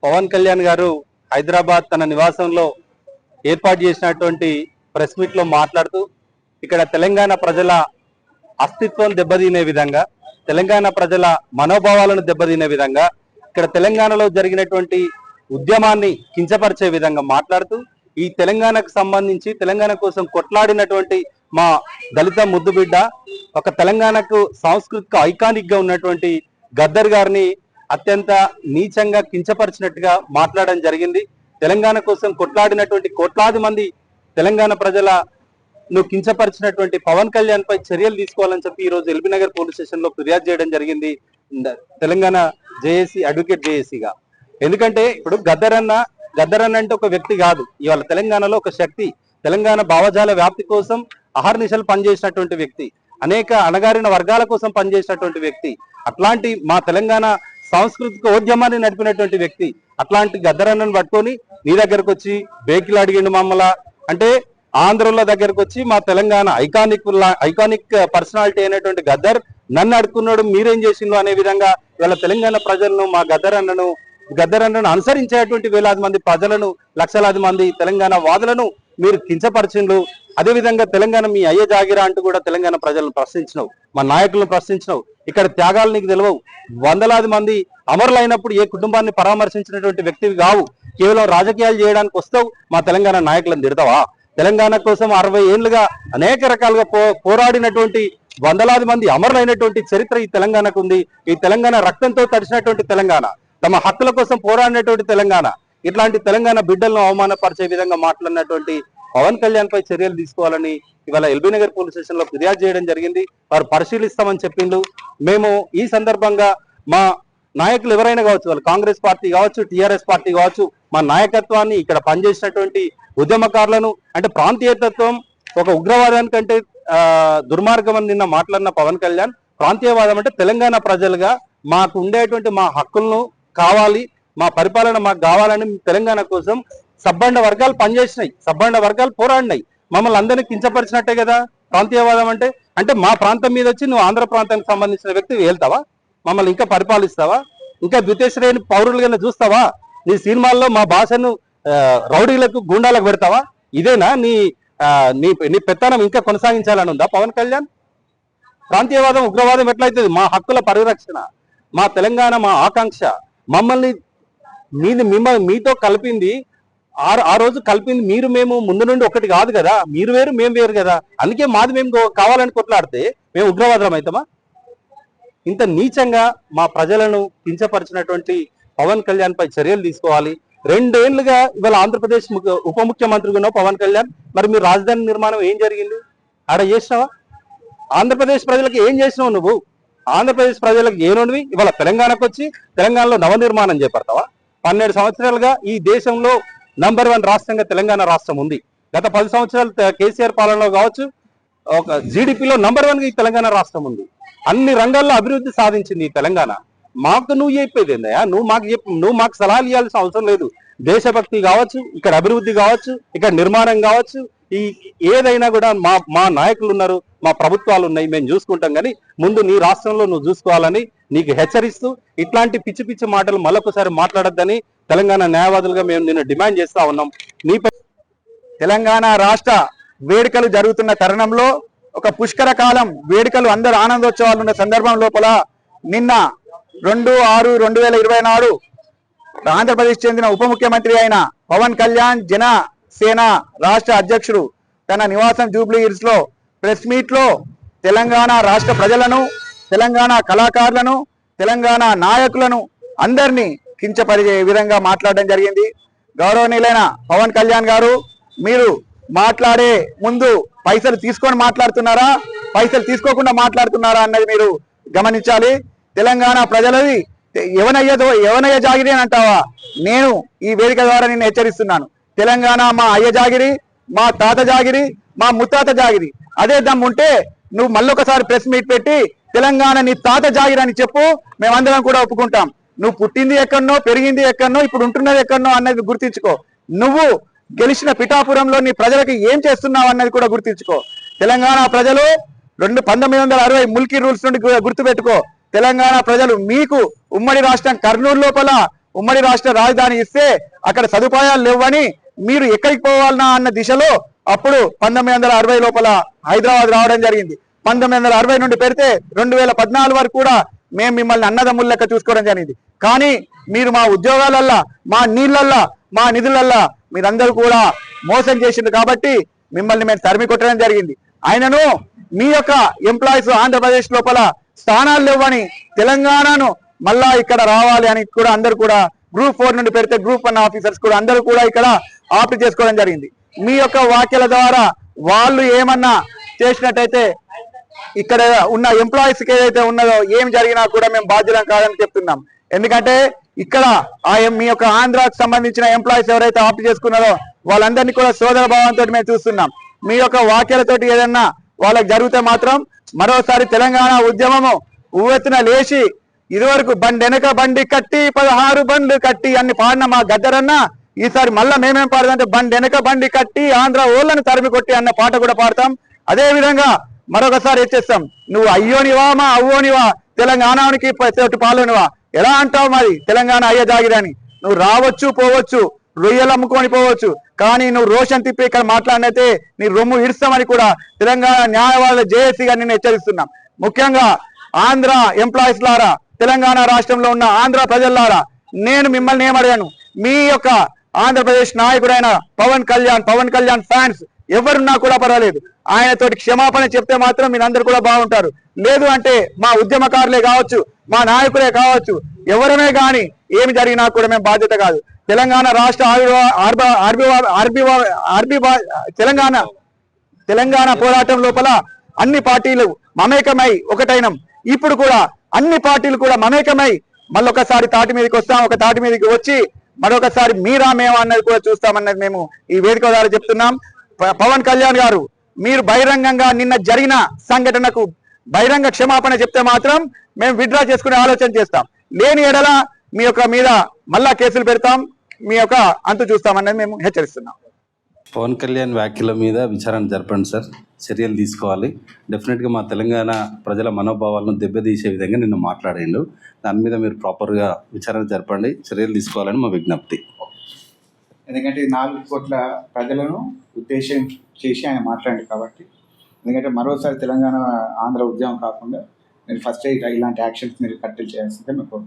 పవన్ కళ్యాణ్ గారు హైదరాబాద్ తన నివాసంలో ఏర్పాటు చేసినటువంటి ప్రెస్ మీట్ లో మాట్లాడుతూ ఇక్కడ తెలంగాణ ప్రజల అస్తిత్వం దెబ్బతీనే విధంగా, తెలంగాణ ప్రజల మనోభావాలను దెబ్బతీనే విధంగా, ఇక్కడ తెలంగాణలో జరిగినటువంటి ఉద్యమాన్ని కించపరిచే విధంగా మాట్లాడుతూ ఈ తెలంగాణకు సంబంధించి తెలంగాణ కోసం కొట్లాడినటువంటి మా దళిత ముద్దుబిడ్డ, ఒక తెలంగాణకు సాంస్కృతిక ఐకానిక్ గా ఉన్నటువంటి గద్దర్ గారిని అత్యంత నీచంగా కించపరిచినట్టుగా మాట్లాడడం జరిగింది. తెలంగాణ కోసం కొట్లాడినటువంటి కోట్లాది మంది తెలంగాణ ప్రజలను కించపరిచినటువంటి పవన్ కళ్యాణ్ పై చర్యలు తీసుకోవాలని చెప్పి ఈ రోజు ఎల్బీ నగర్ పోలీస్ స్టేషన్ లో ఫిర్యాదు చేయడం జరిగింది తెలంగాణ జేఏసీ అడ్వకేట్ జేఏసీగా. ఎందుకంటే ఇప్పుడు గద్దర్ అన్న అంటే ఒక వ్యక్తి కాదు, ఇవాళ తెలంగాణలో ఒక శక్తి, తెలంగాణ భావజాల వ్యాప్తి కోసం అహర్నిశలు పనిచేసినటువంటి వ్యక్తి, అనేక అణగారిన వర్గాల కోసం పనిచేసినటువంటి వ్యక్తి, అట్లాంటి మా తెలంగాణ సాంస్కృతిక ఉద్యమాన్ని నడిపినటువంటి వ్యక్తి, అట్లాంటి గద్దరన్నను పట్టుకొని నీ దగ్గరకు వచ్చి బేకిలు అడిగిండు మమ్మల అంటే, ఆంధ్రుల దగ్గరకు వచ్చి మా తెలంగాణ ఐకానిక్ పర్సనాలిటీ అయినటువంటి గద్దర్ నన్ను అడుక్కున్నాడు, మీరేం చేసిండు అనే విధంగా ఇవాళ తెలంగాణ ప్రజలను మా గద్దరన్నను అనుసరించేటువంటి వేలాది మంది ప్రజలను, లక్షలాది మంది తెలంగాణ వాదులను మీరు కించపరిచిండ్రు. అదేవిధంగా తెలంగాణ మీ అయ్య జాగిరా అంటూ కూడా తెలంగాణ ప్రజలను ప్రశ్నించినావు, మా నాయకులను ప్రశ్నించినావు. ఇక్కడ త్యాగాలు నీకు తెలియవు. వందలాది మంది అమరులైనప్పుడు ఏ కుటుంబాన్ని పరామర్శించినటువంటి వ్యక్తివి కావు. కేవలం రాజకీయాలు చేయడానికి వస్తావు, మా తెలంగాణ నాయకులను తిడతావా? తెలంగాణ కోసం 60 ఏళ్లుగా అనేక రకాలుగా పోరాడినటువంటి వందలాది మంది అమరులైనటువంటి చరిత్ర ఈ తెలంగాణకు ఉంది. ఈ తెలంగాణ రక్తంతో తడిచినటువంటి తెలంగాణ, తమ హక్కుల కోసం పోరాడినటువంటి తెలంగాణ, ఇట్లాంటి తెలంగాణ బిడ్డలను అవమానపరిచే విధంగా మాట్లాడినటువంటి పవన్ కళ్యాణ్ పై చర్యలు తీసుకోవాలని ఇవాళ ఎల్బీ నగర్ పోలీస్ స్టేషన్ లో ఫిర్యాదు చేయడం జరిగింది. వారు పరిశీలిస్తామని చెప్పిండు. మేము ఈ సందర్భంగా మా నాయకులు ఎవరైనా కావచ్చు, వాళ్ళు కాంగ్రెస్ పార్టీ కావచ్చు, టీఆర్ఎస్ పార్టీ కావచ్చు, మా నాయకత్వాన్ని, ఇక్కడ పనిచేసినటువంటి ఉద్యమకారులను, అంటే ప్రాంతీయతత్వం ఒక ఉగ్రవాదానికంటే దుర్మార్గం అని నిన్న మాట్లాడిన పవన్ కళ్యాణ్, ప్రాంతీయవాదం అంటే తెలంగాణ ప్రజలుగా మాకు ఉండేటువంటి మా హక్కులను కావాలి, మా పరిపాలన మాకు కావాలని తెలంగాణ కోసం సబ్బండ వర్గాలు పనిచేసినాయి, సబ్బండ వర్గాలు పోరాడినాయి. మమ్మల్ని అందరినీ కించపరిచినట్టే కదా ప్రాంతీయవాదం అంటే. అంటే మా ప్రాంతం మీద వచ్చి నువ్వు ఆంధ్ర ప్రాంతానికి సంబంధించిన వ్యక్తి వెళ్తావా? మమ్మల్ని ఇంకా పరిపాలిస్తావా? ఇంకా ద్వితీయ శ్రేణి పౌరులుగానే చూస్తావా? నీ సినిమాల్లో మా భాషను రౌడీలకు, గూండాలకు పెడతావా? ఇదేనా నీ నీ పెత్తనం ఇంకా కొనసాగించాలని ఉందా పవన్ కళ్యాణ్? ప్రాంతీయవాదం, ఉగ్రవాదం ఎట్లయితుంది? మా హక్కుల పరిరక్షణ, మా తెలంగాణ, మా ఆకాంక్ష, మమ్మల్ని మీతో కలిపింది ఆ రోజు కలిపింది మీరు, మేము ముందు నుండి ఒకటి కాదు కదా, మీరు వేరు మేము వేరు కదా, అందుకే మాది మేము కావాలని కొట్లాడితే మేము ఉగ్రవాదం అవుతామా? ఇంత నీచంగా మా ప్రజలను కించపరిచినటువంటి పవన్ కళ్యాణ్ పై చర్యలు తీసుకోవాలి. 2 ఏళ్లుగా ఇవాళ ఆంధ్రప్రదేశ్ ఉప ముఖ్యమంత్రిగా ఉన్నావు పవన్ కళ్యాణ్, మరి మీరు రాజధాని నిర్మాణం ఏం జరిగింది? ఆడ చేసినావా? ఆంధ్రప్రదేశ్ ప్రజలకు ఏం చేసినావు నువ్వు? ఆంధ్రప్రదేశ్ ప్రజలకు ఏనుడివి? ఇవాళ తెలంగాణకు వచ్చి తెలంగాణలో నవనిర్మాణం చేపడతావా? 12 సంవత్సరాలుగా ఈ దేశంలో నంబర్ 1 రాష్ట్రంగా తెలంగాణ రాష్ట్రం ఉంది. గత 10 సంవత్సరాలు కేసీఆర్ పాలనలో కావచ్చు, ఒక జీడిపిలో నంబర్ 1 గా ఈ తెలంగాణ రాష్ట్రం ఉంది. అన్ని రంగాల్లో అభివృద్ధి సాధించింది ఈ తెలంగాణ. మాకు నువ్వు చెప్పేది ఏందయ్యా? నువ్వు మాకు సలహాలు ఇవ్వాల్సిన అవసరం లేదు. దేశభక్తి కావచ్చు, ఇక్కడ అభివృద్ధి కావచ్చు, ఇక్కడ నిర్మాణం కావచ్చు, ఈ ఏదైనా కూడా మా నాయకులు ఉన్నారు, మా ప్రభుత్వాలు ఉన్నాయి, మేము చూసుకుంటాం. కానీ ముందు నీ రాష్ట్రంలో నువ్వు చూసుకోవాలని నీకు హెచ్చరిస్తూ, ఇట్లాంటి పిచ్చి పిచ్చి మాటలు మళ్ళొకసారి మాట్లాడొద్దని తెలంగాణ న్యాయవాదులుగా మేము నిన్ను డిమాండ్ చేస్తా ఉన్నాం. తెలంగాణ రాష్ట్ర వేడుకలు జరుగుతున్న తరుణంలో, ఒక పుష్కర కాలం వేడుకలు, అందరూ ఆనందోత్సవాలు ఉన్న సందర్భం లోపల నిన్న 2/6/2020 నాడు ఆంధ్రప్రదేశ్ చెందిన ఉప ముఖ్యమంత్రి అయిన పవన్ కళ్యాణ్, జనసేన రాష్ట్ర అధ్యక్షుడు తన నివాసం జూబ్లీ హిల్స్ లో ప్రెస్ మీట్ లో తెలంగాణ రాష్ట్ర ప్రజలను, తెలంగాణ కళాకారులను, తెలంగాణ నాయకులను అందరినీ కించపరిచే విధంగా మాట్లాడడం జరిగింది. గౌరవనీయులైన పవన్ కళ్యాణ్ గారు, మీరు మాట్లాడే ముందు పైసలు తీసుకొని మాట్లాడుతున్నారా, పైసలు తీసుకోకుండా మాట్లాడుతున్నారా అన్నది మీరు గమనించాలి. తెలంగాణ ప్రజలది ఎవనయ్య జాగిరి అని అంటావా? నేను ఈ వేదిక ద్వారా నిన్ను హెచ్చరిస్తున్నాను. తెలంగాణ మా అయ్య జాగిరి, మా తాత జాగిరి, మా ముత్తాత జాగిరి. అదే దమ్ముంటే నువ్వు మళ్ళొకసారి ప్రెస్ మీట్ పెట్టి తెలంగాణ నీ తాత జాగిరి అని చెప్పు, మేమందరం కూడా ఒప్పుకుంటాం. నువ్వు పుట్టింది ఎక్కడనో, పెరిగింది ఎక్కడనో, ఇప్పుడు ఉంటున్నది ఎక్కడనో అన్నది గుర్తించుకో. నువ్వు గెలిచిన పిఠాపురంలో నీ ప్రజలకు ఏం చేస్తున్నావు అన్నది కూడా గుర్తించుకో. తెలంగాణ ప్రజలు 1960 ముల్కీ రూల్స్ నుండి గుర్తుపెట్టుకో. తెలంగాణ ప్రజలు మీకు ఉమ్మడి రాష్ట్రం కర్నూలు లోపల ఉమ్మడి రాష్ట్ర రాజధాని ఇస్తే అక్కడ సదుపాయాలు లేవని మీరు ఎక్కడికి పోవాలన్నా అన్న దిశలో అప్పుడు 1960 లోపల హైదరాబాద్ రావడం జరిగింది. 1960 నుండి పెడితే 2014 వరకు కూడా మేము మిమ్మల్ని అన్నదమ్ముల లెక్క చూసుకోవడం జరిగింది. కానీ మీరు మా ఉద్యోగాలల్లా, మా నీళ్ళల్లా, మా నిధులల్లా మీరందరూ కూడా మోసం చేసిండ్రు కాబట్టి మిమ్మల్ని మేము తరిమి కొట్టడం జరిగింది. ఆయనను మీ యొక్క ఎంప్లాయీస్ ఆంధ్రప్రదేశ్ లోపల స్థానాలు లేవని తెలంగాణను మళ్ళా ఇక్కడ రావాలి అని కూడా అందరూ కూడా గ్రూప్ 4 నుండి పెడితే గ్రూప్ 1 ఆఫీసర్స్ కూడా అందరూ కూడా ఇక్కడ ఆప్ట్ చేసుకోవడం జరిగింది. మీ యొక్క వ్యాఖ్యల ద్వారా వాళ్ళు ఏమన్నా చేసినట్టయితే ఇక్కడ ఉన్న ఎంప్లాయీస్ కి ఏదైతే ఉన్నదో ఏం జరిగినా కూడా మేము బాధ్యులం కాదని చెప్తున్నాం. ఎందుకంటే ఇక్కడ మీ యొక్క ఆంధ్రాకు సంబంధించిన ఎంప్లాయీస్ ఎవరైతే ఆప్ట్ చేసుకున్నారో వాళ్ళందరినీ కూడా సోదర భావంతో మేము చూస్తున్నాం. మీ యొక్క వ్యాఖ్యలతోటి ఏదన్నా వాళ్ళకి జరిగితే మాత్రం మరోసారి తెలంగాణ ఉద్యమము ఉవ్వెత్తున లేచి ఇదివరకు బండి వెనక బండి కట్టి 16 బండ్లు కట్టి అన్ని పాడిన మా గద్దరన్న ఈసారి మళ్ళా మేమేం పాడదంటే బండి వెనక బండి కట్టి ఆంధ్ర ఓళ్ళను తరిమి కొట్టి అన్న పాట కూడా పాడతాం. అదే విధంగా మరొకసారి హెచ్చరిస్తాం, నువ్వు అయ్యోనివా మా అవ్వోనివా తెలంగాణకి పాలోనివా ఎలా అంటావు? మరి తెలంగాణ అయ్య జాగిరని నువ్వు రావచ్చు పోవచ్చు, రొయ్యలు అమ్ముకొని పోవచ్చు, కానీ నువ్వు రోషన్ తిప్పి ఇక్కడ మాట్లాడినైతే నీ రొమ్ము ఇడుస్తామని కూడా తెలంగాణ న్యాయవాదుల జేఏసీ గారిని నేను హెచ్చరిస్తున్నాం. ముఖ్యంగా ఆంధ్ర ఎంప్లాయీస్ లారా, తెలంగాణ రాష్ట్రంలో ఉన్న ఆంధ్ర ప్రజలారా, నేను మిమ్మల్ని ఏమడిగాను, మీ యొక్క ఆంధ్రప్రదేశ్ నాయకుడైన పవన్ కళ్యాణ్ ఫ్యాన్స్ ఎవరున్నా కూడా పర్వాలేదు, ఆయనతోటి క్షమాపణ చెప్తే మాత్రం మీరందరూ కూడా బాగుంటారు. లేదు అంటే మా ఉద్యమకారులే కావచ్చు, మా నాయకులే కావచ్చు, ఎవరమే కానీ ఏమి జరిగినా కూడా మేము బాధ్యత కాదు. తెలంగాణ రాష్ట్ర తెలంగాణ పోరాటం లోపల అన్ని పార్టీలు మమేకమై ఒకటైనం. ఇప్పుడు కూడా అన్ని పార్టీలు కూడా మమేకమై మళ్ళొకసారి తాటి మీదకి వస్తాం. ఒక తాటి మీదకి వచ్చి మరొకసారి మీరా మేము అన్నది కూడా చూస్తామన్నది మేము ఈ వేదిక ద్వారా చెప్తున్నాం. పవన్ కళ్యాణ్ గారు, మీరు బహిరంగంగా నిన్న జరిగిన సంఘటనకు బహిరంగ క్షమాపణ చెప్తే మాత్రం మేము విత్డ్రా చేసుకునే ఆలోచన చేస్తాం. లేని ఎడల మీ యొక్క మీద మళ్ళా కేసులు పెడతాం, మీ యొక్క అంతు చూస్తామన్నది మేము హెచ్చరిస్తున్నాం. పవన్ కళ్యాణ్ వ్యాఖ్యల మీద విచారణ జరపండి సార్, చర్యలు తీసుకోవాలి. డెఫినెట్గా మా తెలంగాణ ప్రజల మనోభావాలను దెబ్బతీసే విధంగా నిన్న మాట్లాడిండు. దాని మీద మీరు ప్రాపర్గా విచారణ జరపండి, చర్యలు తీసుకోవాలని మా విజ్ఞప్తి. ఎందుకంటే 4 కోట్ల ప్రజలను ఉద్దేశం చేసి ఆయన మాట్లాడారు కాబట్టి, ఎందుకంటే మరోసారి తెలంగాణ ఆంధ్ర ఉద్యమం కాకుండా మీరు ఫస్ట్ ఇలాంటి యాక్షన్స్ మీరు కట్టెలు చేయాల్సిందే మీకు